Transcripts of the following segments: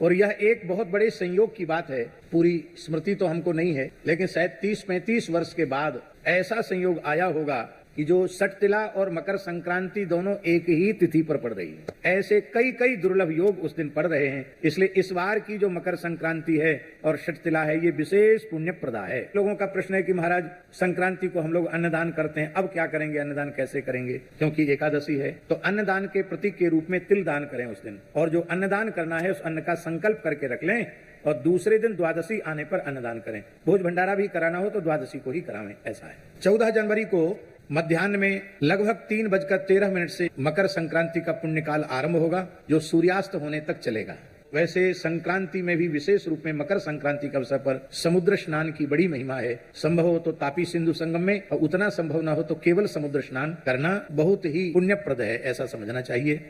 और यह एक बहुत बड़े संयोग की बात है। पूरी स्मृति तो हमको नहीं है, लेकिन शायद 30-35 वर्ष के बाद ऐसा संयोग आया होगा कि जो छठ तिला और मकर संक्रांति दोनों एक ही तिथि पर पड़ रही है। ऐसे कई कई दुर्लभ योग उस दिन पड़ रहे हैं। इसलिए इस बार की जो मकर संक्रांति है और छठ तिला है, ये विशेष पुण्य प्रदा है। लोगों का प्रश्न है कि महाराज संक्रांति को हम लोग अन्नदान करते हैं, अब क्या करेंगे, अन्नदान कैसे करेंगे, क्योंकि एकादशी है। तो अन्नदान के प्रतीक के रूप में तिल दान करें उस दिन, और जो अन्नदान करना है उस अन्न का संकल्प करके रख लें और दूसरे दिन द्वादशी आने पर अन्नदान करें। भोज भंडारा भी कराना हो तो द्वादशी को ही करावें, ऐसा है। 14 जनवरी को मध्याह्न में लगभग 3:13 से मकर संक्रांति का पुण्यकाल आरंभ होगा, जो सूर्यास्त होने तक चलेगा। वैसे संक्रांति में भी विशेष रूप में मकर संक्रांति के अवसर पर समुद्र स्नान की बड़ी महिमा है। संभव हो तो तापी सिंधु संगम में, और उतना संभव न हो तो केवल समुद्र स्नान करना बहुत ही पुण्यप्रद है, ऐसा समझना चाहिए।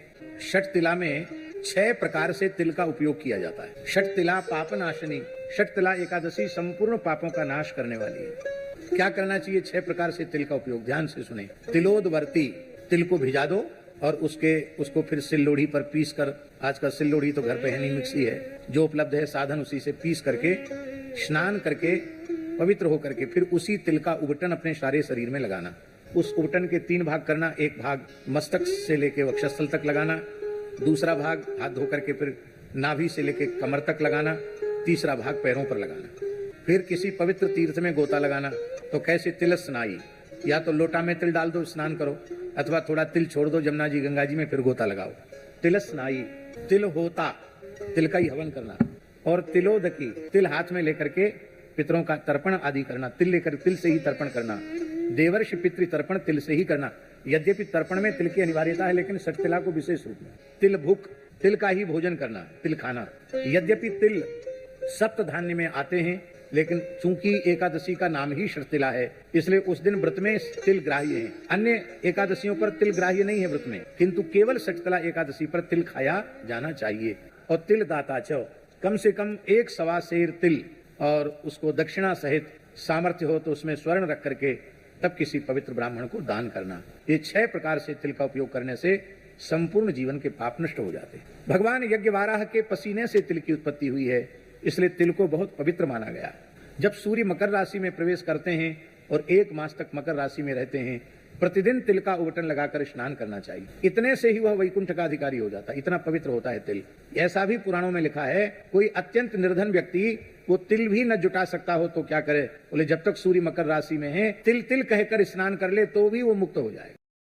छठ तिला में 6 प्रकार से तिल का उपयोग किया जाता है। छठ तिला पापनाशनी, छठ तिला एकादशी संपूर्ण पापों का नाश करने वाली है। क्या करना चाहिए 6 प्रकार से तिल का उपयोग, ध्यान से सुने। तिलोदवर्ती, तिल को भिजा दो और उसको फिर सिल्लोड़ी पर पीस कर, आजकल सिल्लोड़ी तो घर पे है नहीं, मिक्सी है, जो उपलब्ध है साधन उसी से पीस करके स्नान करके पवित्र होकर के फिर उसी तिल का उबटन अपने सारे शरीर में लगाना। उस उबटन के 3 भाग करना, एक भाग मस्तक से लेके वक्षस्थल तक लगाना, दूसरा भाग हाथ धो करके फिर नाभि से लेके कमर तक लगाना, तीसरा भाग पैरों पर लगाना। फिर किसी पवित्र तीर्थ में गोता लगाना। तो कैसे, तिल स्नाई, या तो लोटा में तिल डाल दो स्नान करो, अथवा थोड़ा तिल छोड़ दो जमुना जी गंगा जी में, फिर गोता लगाओ। तिल स्नाई, तिल होता, तिल का ही हवन करना। और तिलोदकी, तिल हाथ में लेकर के पितरों का तर्पण आदि करना, तिल से ही तर्पण करना। देवर्षि पितृ तर्पण तिल से ही करना। यद्यपि तर्पण में तिल की अनिवार्यता है, लेकिन छठ तिला को विशेष रूप में। तिल भूख, तिल का ही भोजन करना, तिल खाना। यद्यपि तिल सप्त धान्य में आते हैं, लेकिन चूंकि एकादशी का नाम ही छठ तिला है, इसलिए उस दिन व्रत में तिल ग्राह्य है। अन्य एकादशियों पर तिल ग्राह्य नहीं है व्रत में, किंतु केवल छठ तिला एकादशी पर तिल खाया जाना चाहिए। और तिल दाता च, कम से कम 1 सवा सेर तिल, और उसको दक्षिणा सहित सामर्थ्य हो तो उसमें स्वर्ण रख करके तब किसी पवित्र ब्राह्मण को दान करना। ये 6 प्रकार से तिल का उपयोग करने से संपूर्ण जीवन के पाप नष्ट हो जाते हैं। भगवान यज्ञवाराह के पसीने से तिल की उत्पत्ति हुई है, इसलिए तिल को बहुत पवित्र माना गया। जब सूर्य मकर राशि में प्रवेश करते हैं और 1 मास तक मकर राशि में रहते हैं, प्रतिदिन तिल का उबटन लगाकर स्नान करना चाहिए। इतने से ही वह वैकुंठ का अधिकारी हो जाता है, इतना पवित्र होता है तिल। ऐसा भी पुराणों में लिखा है, कोई अत्यंत निर्धन व्यक्ति वो तिल भी न जुटा सकता हो तो क्या करे, बोले जब तक सूर्य मकर राशि में है तिल तिल कहकर स्नान कर ले तो भी वो मुक्त हो जाए।